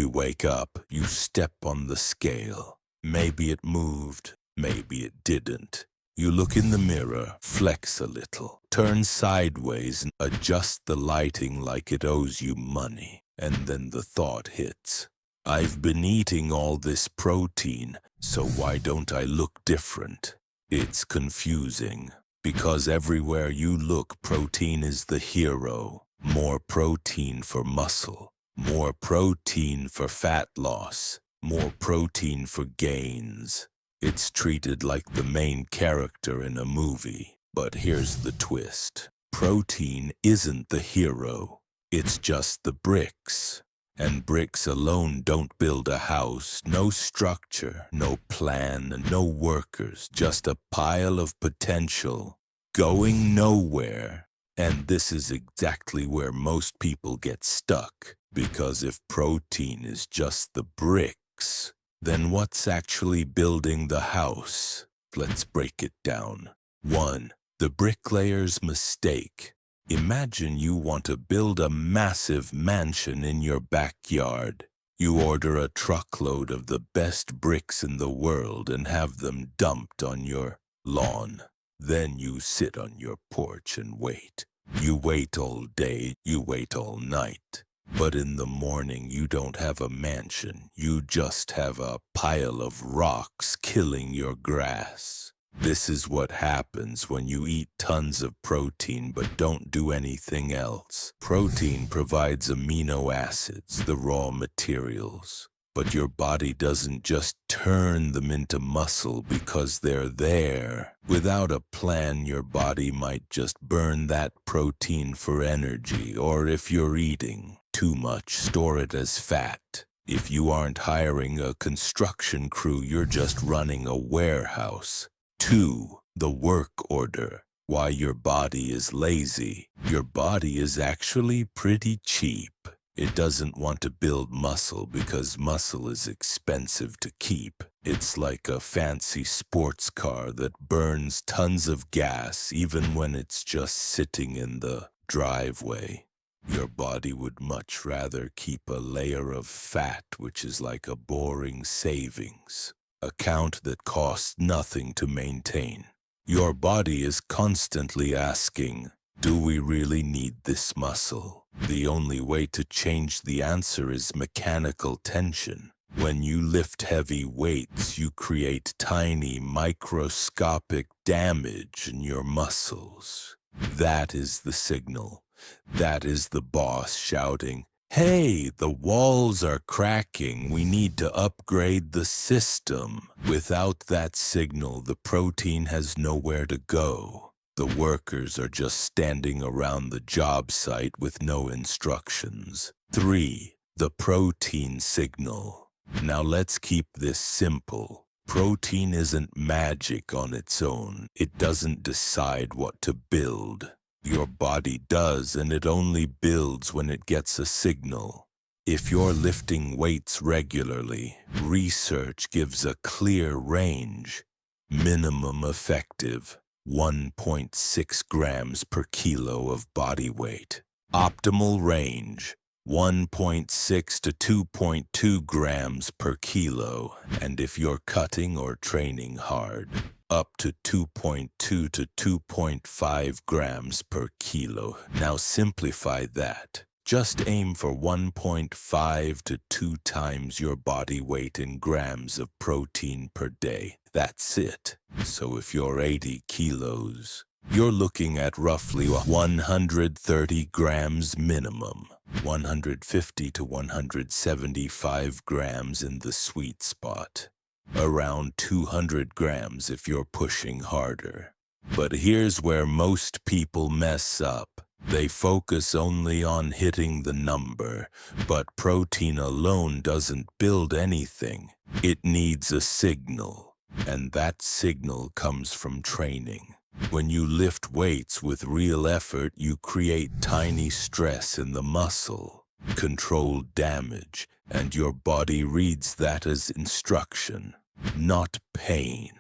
You wake up, you step on the scale. Maybe it moved, maybe it didn't. You look in the mirror, flex a little, turn sideways and adjust the lighting like it owes you money. And then the thought hits. I've been eating all this protein, so why don't I look different? It's confusing, because everywhere you look, protein is the hero. More protein for muscle, more protein for fat loss, more protein for gains. It's treated like the main character in a movie. But here's the twist. Protein isn't the hero. It's just the bricks. And bricks alone don't build a house. No structure, no plan, and no workers. Just a pile of potential going nowhere. And this is exactly where most people get stuck. Because if protein is just the bricks, then what's actually building the house? Let's break it down. 1. The bricklayer's mistake. Imagine you want to build a massive mansion in your backyard. You order a truckload of the best bricks in the world and have them dumped on your lawn. Then you sit on your porch and wait. You wait all day, you wait all night. But in the morning you don't have a mansion, you just have a pile of rocks killing your grass. This is what happens when you eat tons of protein but don't do anything else. Protein provides amino acids, the raw materials. But your body doesn't just turn them into muscle because they're there. Without a plan, your body might just burn that protein for energy, or if you're eating too much, store it as fat. If you aren't hiring a construction crew, you're just running a warehouse. 2. The work order. Why your body is lazy. Your body is actually pretty cheap. It doesn't want to build muscle because muscle is expensive to keep. It's like a fancy sports car that burns tons of gas even when it's just sitting in the driveway. Your body would much rather keep a layer of fat, which is like a boring savings account that costs nothing to maintain. Your body is constantly asking, do we really need this muscle? The only way to change the answer is mechanical tension. When you lift heavy weights, you create tiny, microscopic damage in your muscles. That is the signal. That is the boss shouting, hey, the walls are cracking. We need to upgrade the system. Without that signal, the protein has nowhere to go. The workers are just standing around the job site with no instructions. 3. The protein signal. Now let's keep this simple. Protein isn't magic on its own. It doesn't decide what to build. Your body does, and it only builds when it gets a signal. If you're lifting weights regularly, research gives a clear range. Minimum effective, 1.6 grams per kilo of body weight. Optimal range, 1.6 to 2.2 grams per kilo. And if you're cutting or training hard, up to 2.2 to 2.5 grams per kilo. Now simplify that. Just aim for 1.5 to 2 times your body weight in grams of protein per day. That's it. So if you're 80 kilos, you're looking at roughly 130 grams minimum. 150 to 175 grams in the sweet spot. Around 200 grams if you're pushing harder. But here's where most people mess up. They focus only on hitting the number, but protein alone doesn't build anything. It needs a signal, and that signal comes from training. When you lift weights with real effort, you create tiny stress in the muscle, controlled damage, and your body reads that as instruction, not pain.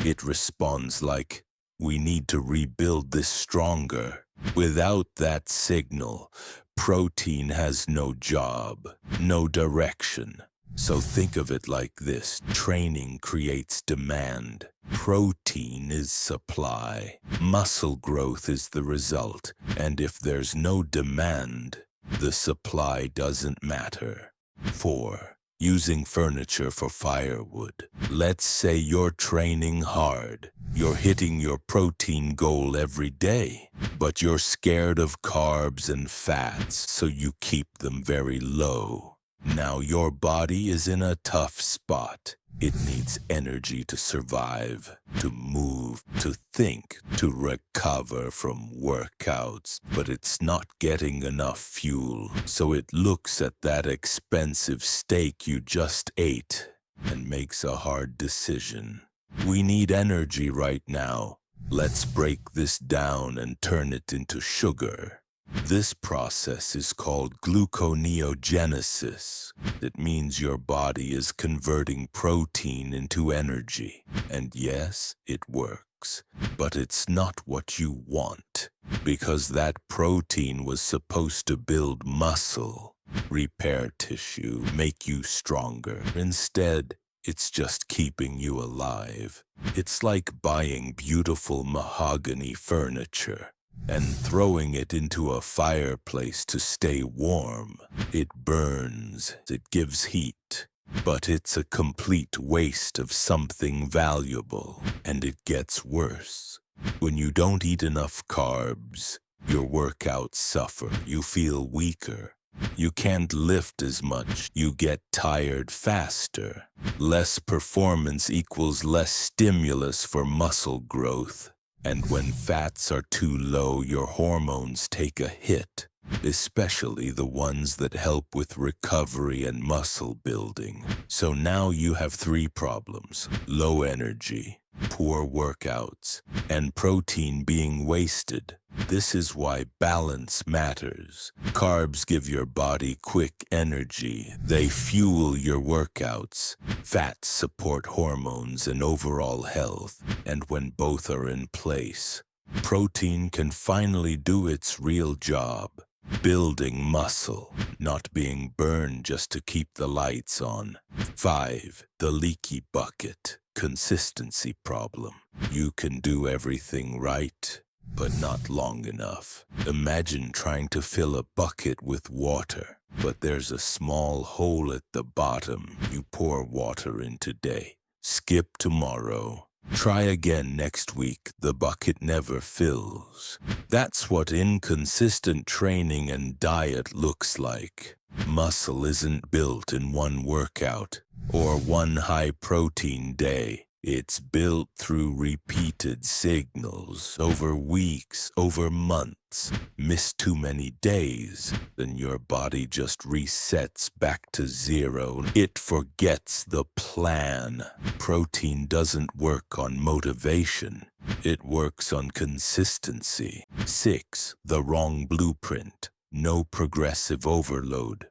It responds like, we need to rebuild this stronger. Without that signal, Protein has no job, no direction. So think of it like this: training creates demand. Protein is supply. Muscle growth is the result. And if there's no demand, the supply doesn't matter. 4. Using furniture for firewood. Let's say you're training hard. You're hitting your protein goal every day, but you're scared of carbs and fats, so you keep them very low. Now your body is in a tough spot. It needs energy to survive, to move, to think, to recover from workouts, but it's not getting enough fuel. So it looks at that expensive steak you just ate and makes a hard decision. We need energy right now. Let's break this down and turn it into sugar. This process is called gluconeogenesis. It means your body is converting protein into energy. And yes, it works. But it's not what you want, because that protein was supposed to build muscle, repair tissue, make you stronger. Instead, it's just keeping you alive. It's like buying beautiful mahogany furniture and throwing it into a fireplace to stay warm. It burns, it gives heat, but it's a complete waste of something valuable. And it gets worse. When you don't eat enough carbs, your workouts suffer, you feel weaker. You can't lift as much, you get tired faster. Less performance equals less stimulus for muscle growth. And when fats are too low, your hormones take a hit, especially the ones that help with recovery and muscle building. So now you have 3 problems: low energy, poor workouts, and protein being wasted. This is why balance matters. Carbs give your body quick energy. They fuel your workouts. Fats support hormones and overall health. And when both are in place, protein can finally do its real job: building muscle, not being burned just to keep the lights on. 5. The leaky bucket. Consistency problem. You can do everything right, but not long enough. Imagine trying to fill a bucket with water, but there's a small hole at the bottom. You pour water in today, skip tomorrow, try again next week. The bucket never fills. That's what inconsistent training and diet looks like. Muscle isn't built in one workout or one high-protein day. It's built through repeated signals, over weeks, over months. Miss too many days, then your body just resets back to zero. It forgets the plan. Protein doesn't work on motivation. It works on consistency. 6. The wrong blueprint. No progressive overload.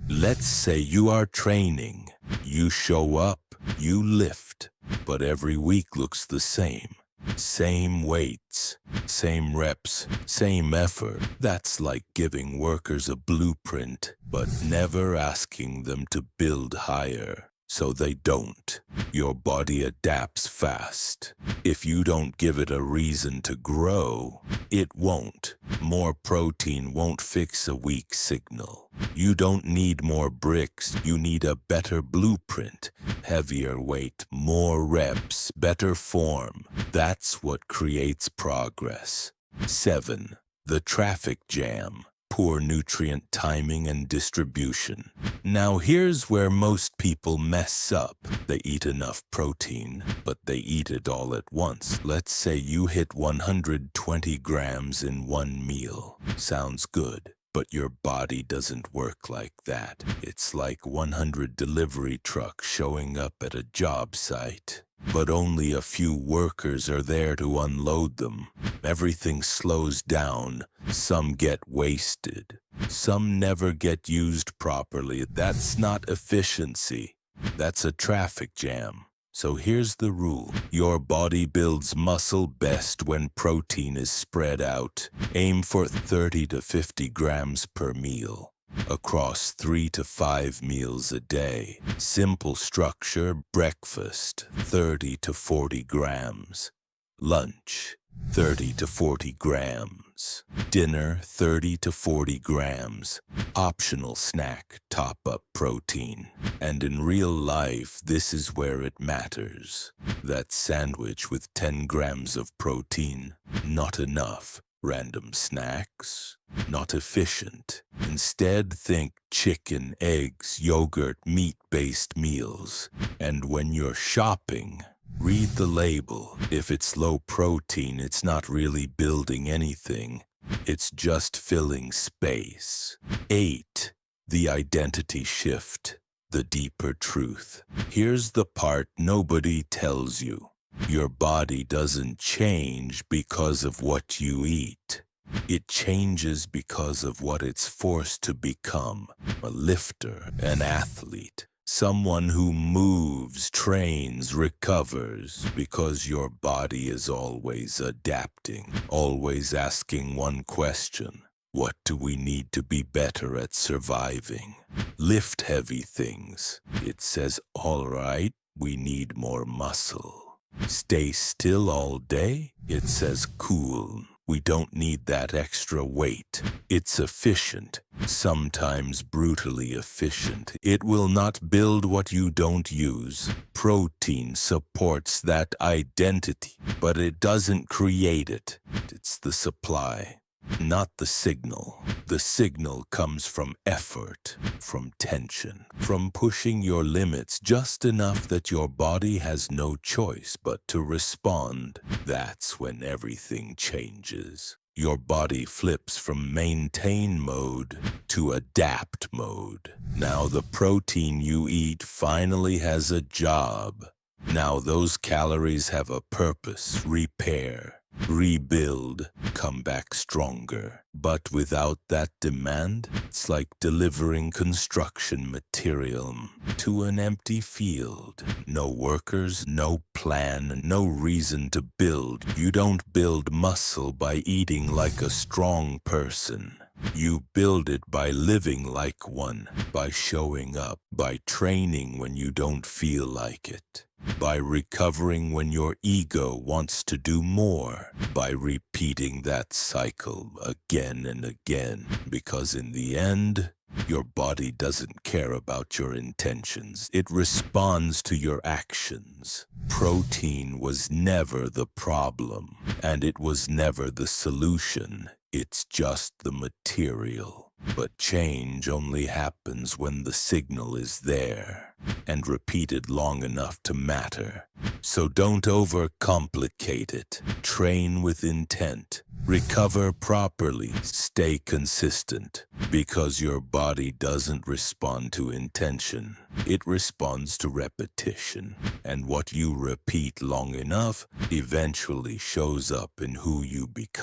Let's say you are training. You show up, you lift, but every week looks the same. Same weights, same reps, same effort. That's like giving workers a blueprint, but never asking them to build higher. So they don't. Your body adapts fast. If you don't give it a reason to grow, it won't. More protein won't fix a weak signal. You don't need more bricks, you need a better blueprint. Heavier weight, more reps, better form. That's what creates progress. 7. The traffic jam. Poor nutrient timing and distribution. Now here's where most people mess up. They eat enough protein, but they eat it all at once. Let's say you hit 120 grams in one meal. Sounds good, but your body doesn't work like that. It's like 100 delivery trucks showing up at a job site, but only a few workers are there to unload them. Everything slows down. Some get wasted. Some never get used properly. That's not efficiency. That's a traffic jam. So here's the rule. Your body builds muscle best when protein is spread out. Aim for 30 to 50 grams per meal, across 3 to 5 meals a day. Simple structure: breakfast, 30 to 40 grams. Lunch, 30 to 40 grams. Dinner, 30 to 40 grams. Optional snack, top up protein. And in real life, this is where it matters. That sandwich with 10 grams of protein, not enough. Random snacks, not efficient. Instead, think chicken, eggs, yogurt, meat-based meals. And when you're shopping, read the label. If it's low protein, it's not really building anything. It's just filling space. 8. The identity shift. The deeper truth. Here's the part nobody tells you. Your body doesn't change because of what you eat. It changes because of what it's forced to become. A lifter, an athlete, someone who moves, trains, recovers, because your body is always adapting, always asking one question: what do we need to be better at surviving? Lift heavy things. It says, all right, we need more muscle. Stay still all day. It says, cool. We don't need that extra weight. It's efficient, sometimes brutally efficient. It will not build what you don't use. Protein supports that identity, but it doesn't create it. It's the supply, not the signal. The signal comes from effort, from tension, from pushing your limits just enough that your body has no choice but to respond. That's when everything changes. Your body flips from maintain mode to adapt mode. Now the protein you eat finally has a job. Now those calories have a purpose: repair, rebuild, come back stronger. But without that demand, it's like delivering construction material to an empty field. No workers, no plan, no reason to build. You don't build muscle by eating like a strong person. You build it by living like one, by showing up, by training when you don't feel like it, by recovering when your ego wants to do more, by repeating that cycle again and again. Because in the end, your body doesn't care about your intentions. It responds to your actions. Protein was never the problem, and it was never the solution. It's just the material. But change only happens when the signal is there and repeated long enough to matter. So don't overcomplicate it. Train with intent. Recover properly. Stay consistent. Because your body doesn't respond to intention. It responds to repetition. And what you repeat long enough eventually shows up in who you become.